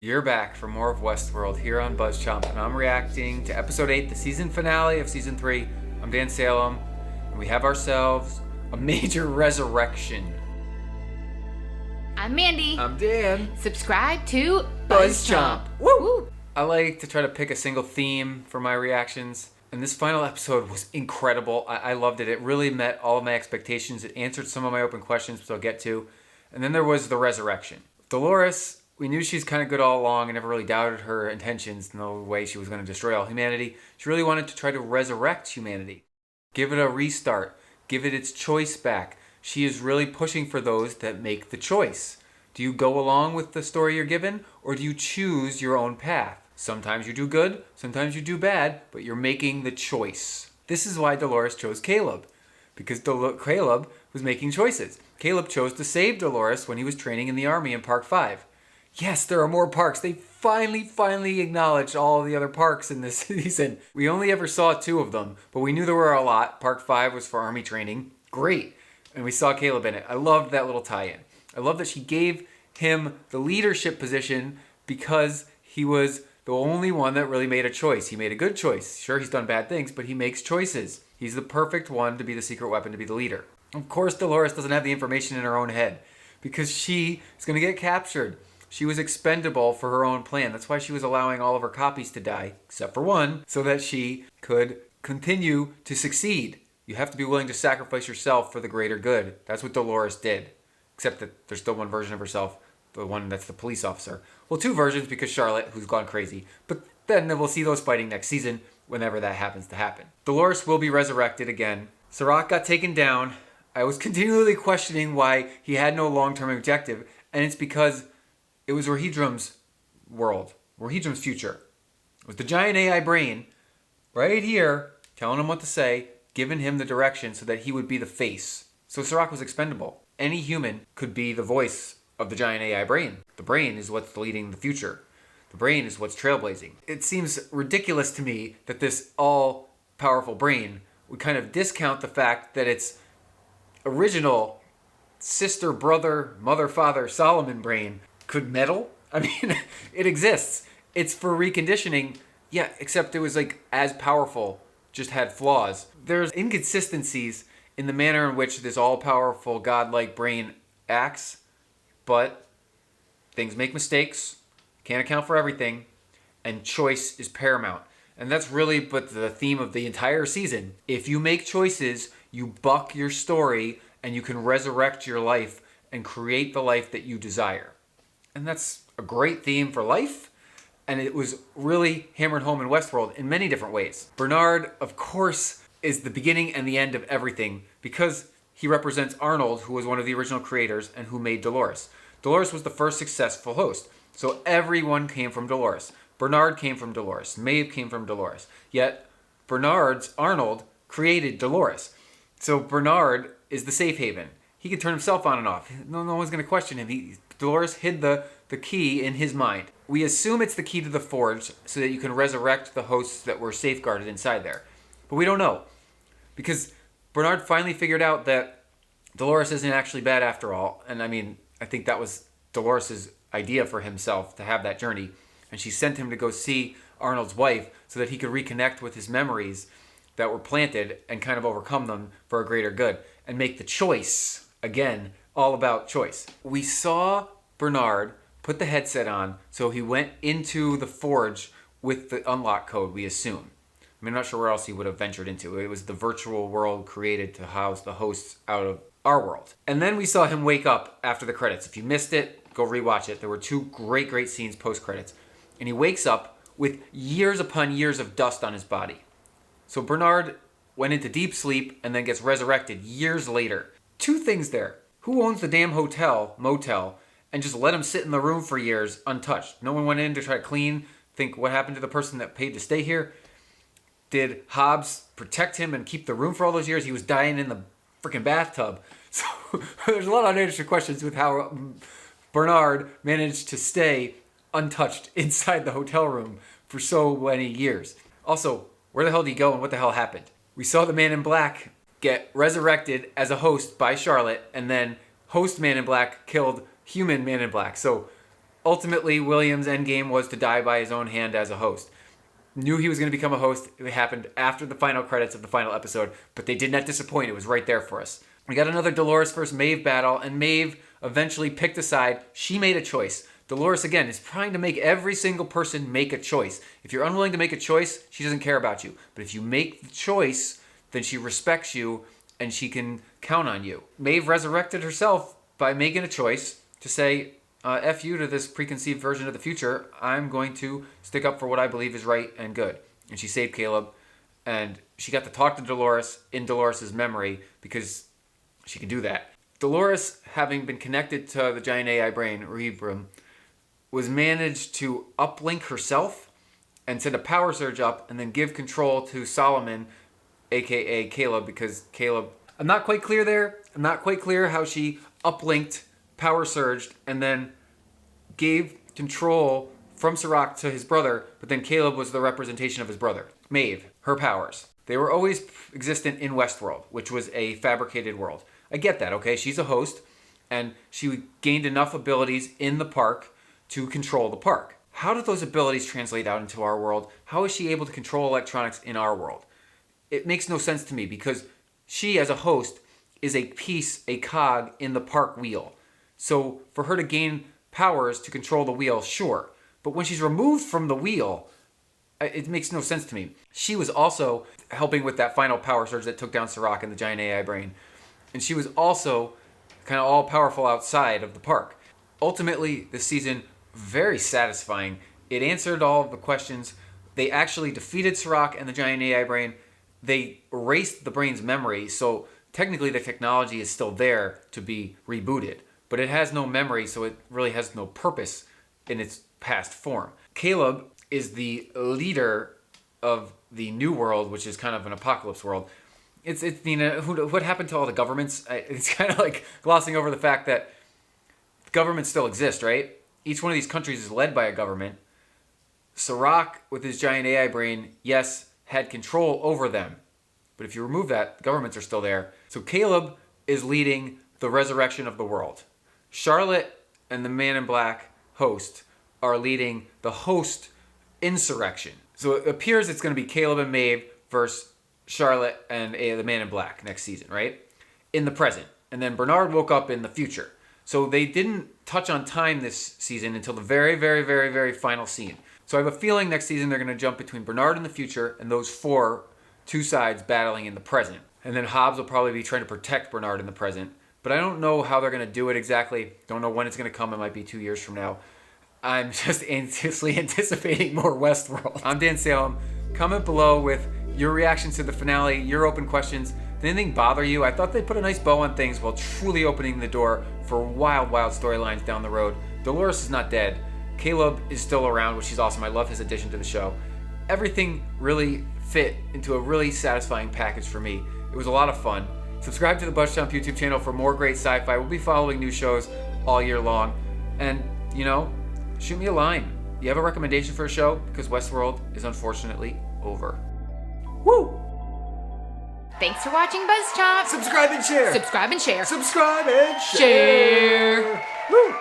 You're back for more of Westworld here on BuzzChomp, and I'm reacting to episode 8, the season finale of season 3. I'm Dan Salem, and we have ourselves a major resurrection. I'm Mandi. I'm Dan. Subscribe to BuzzChomp. Woo! Woo! I like to try to pick a single theme for my reactions, and this final episode was incredible. I loved it. It really met all of my expectations. It answered some of my open questions, which I'll get to. And then there was the resurrection. Dolores, we knew she's kind of good all along and never really doubted her intentions, no way she was going to destroy all humanity. She really wanted to try to resurrect humanity. Give it a restart. Give it its choice back. She is really pushing for those that make the choice. Do you go along with the story you're given, or do you choose your own path? Sometimes you do good, sometimes you do bad, but you're making the choice. This is why Dolores chose Caleb, because Caleb was making choices. Caleb chose to save Dolores when he was training in the army in Park 5. Yes, there are more parks. They finally acknowledged all the other parks in this season. We only ever saw 2 of them, but we knew there were a lot. Park 5 was for army training. Great. And we saw Caleb in it. I loved that little tie-in. I love that she gave him the leadership position because he was the only one that really made a choice. He made a good choice. Sure, he's done bad things, but he makes choices. He's the perfect one to be the secret weapon, to be the leader. Of course, Dolores doesn't have the information in her own head because she is going to get captured. She was expendable for her own plan. That's why she was allowing all of her copies to die, except for one, so that she could continue to succeed. You have to be willing to sacrifice yourself for the greater good. That's what Dolores did. Except that there's still one version of herself, the one that's the police officer. Well, 2 versions because Charlotte, who's gone crazy. But then we'll see those fighting next season, whenever that happens to happen. Dolores will be resurrected again. Serac got taken down. I was continually questioning why he had no long-term objective, and it's because it was Rohirrim's world, Rohirrim's future. It was the giant AI brain right here telling him what to say, giving him the direction so that he would be the face. So Serac was expendable. Any human could be the voice of the giant AI brain. The brain is what's leading the future. The brain is what's trailblazing. It seems ridiculous to me that this all-powerful brain would kind of discount the fact that its original sister, brother, mother, father, Solomon brain could meddle. I mean, it exists. It's for reconditioning. Yeah, except it was like as powerful, just had flaws. There's inconsistencies in the manner in which this all-powerful godlike brain acts, but things make mistakes, can't account for everything, and choice is paramount. And that's really but the theme of the entire season. If you make choices, you buck your story, and you can resurrect your life and create the life that you desire. And that's a great theme for life, and it was really hammered home in Westworld in many different ways. Bernard, of course, is the beginning and the end of everything because he represents Arnold, who was one of the original creators and who made Dolores. Dolores was the first successful host, so everyone came from Dolores. Bernard came from Dolores. Maeve came from Dolores. Yet Bernard's Arnold created Dolores. So Bernard is the safe haven. He can turn himself on and off. No one's going to question him. Dolores hid the key in his mind. We assume it's the key to the forge so that you can resurrect the hosts that were safeguarded inside there. But we don't know. Because Bernard finally figured out that Dolores isn't actually bad after all. And I mean, I think that was Dolores' idea for himself to have that journey. And she sent him to go see Arnold's wife so that he could reconnect with his memories that were planted and kind of overcome them for a greater good. And make the choice, again, all about choice. We saw Bernard put the headset on, so he went into the forge with the unlock code, we assume. I mean, I'm not sure where else he would have ventured into. It was the virtual world created to house the hosts out of our world. And then we saw him wake up after the credits. If you missed it, go rewatch it. There were 2 great scenes post-credits. And he wakes up with years upon years of dust on his body. So Bernard went into deep sleep and then gets resurrected years later. 2 things there. Who owns the damn motel, and just let him sit in the room for years untouched? No one went in to try to clean, think what happened to the person that paid to stay here? Did Hobbs protect him and keep the room for all those years? He was dying in the freaking bathtub. So there's a lot of unanswered questions with how Bernard managed to stay untouched inside the hotel room for so many years. Also, where the hell did he go and what the hell happened? We saw the Man in Black get resurrected as a host by Charlotte, and then host Man in Black killed human Man in Black. So ultimately, William's endgame was to die by his own hand as a host. Knew he was going to become a host. It happened after the final credits of the final episode, but they did not disappoint. It was right there for us. We got another Dolores versus Maeve battle, and Maeve eventually picked a side. She made a choice. Dolores, again, is trying to make every single person make a choice. If you're unwilling to make a choice, she doesn't care about you. But if you make the choice, then she respects you, and she can count on you. Maeve resurrected herself by making a choice to say, F you to this preconceived version of the future. I'm going to stick up for what I believe is right and good. And she saved Caleb. And she got to talk to Dolores in Dolores' memory because she can do that. Dolores, having been connected to the giant AI brain, Rebrum, was managed to uplink herself and send a power surge up and then give control to Solomon, a.k.a. Caleb, because Caleb... I'm not quite clear there. I'm not quite clear how she uplinked, power surged, and then gave control from Serac to his brother, but then Caleb was the representation of his brother. Maeve, her powers. They were always existent in Westworld, which was a fabricated world. I get that, okay? She's a host, and she gained enough abilities in the park to control the park. How do those abilities translate out into our world? How is she able to control electronics in our world? It makes no sense to me because she, as a host, is a piece, a cog in the park wheel. So for her to gain powers to control the wheel, sure. But when she's removed from the wheel, it makes no sense to me. She was also helping with that final power surge that took down Serac and the giant AI brain. And she was also kind of all-powerful outside of the park. Ultimately, this season, very satisfying. It answered all of the questions. They actually defeated Serac and the giant AI brain. They erased the brain's memory, so technically the technology is still there to be rebooted. But it has no memory, so it really has no purpose in its past form. Caleb is the leader of the new world, which is kind of an apocalypse world. It's what happened to all the governments? It's kind of like glossing over the fact that governments still exist, right? Each one of these countries is led by a government. Serac, with his giant AI brain, yes, had control over them. But if you remove that, governments are still there. So Caleb is leading the resurrection of the world. Charlotte and the Man in Black host are leading the host insurrection. So it appears it's going to be Caleb and Maeve versus Charlotte and the Man in Black next season, right? In the present. And then Bernard woke up in the future. So they didn't touch on time this season until the very, very, very, very final scene. So I have a feeling next season they're going to jump between Bernard in the future and those two sides battling in the present. And then Hobbs will probably be trying to protect Bernard in the present. But I don't know how they're going to do it exactly. Don't know when it's going to come. It might be 2 years from now. I'm just anticipating more Westworld. I'm Dan Salem. Comment below with your reactions to the finale, your open questions. Did anything bother you? I thought they put a nice bow on things while truly opening the door for wild, wild storylines down the road. Dolores is not dead. Caleb is still around, which is awesome. I love his addition to the show. Everything really fit into a really satisfying package for me. It was a lot of fun. Subscribe to the BuzzChomp YouTube channel for more great sci-fi. We'll be following new shows all year long. And, shoot me a line. You have a recommendation for a show? Because Westworld is unfortunately over. Woo! Thanks for watching BuzzChomp. Subscribe and share. Subscribe and share. Subscribe and share. Share. Woo!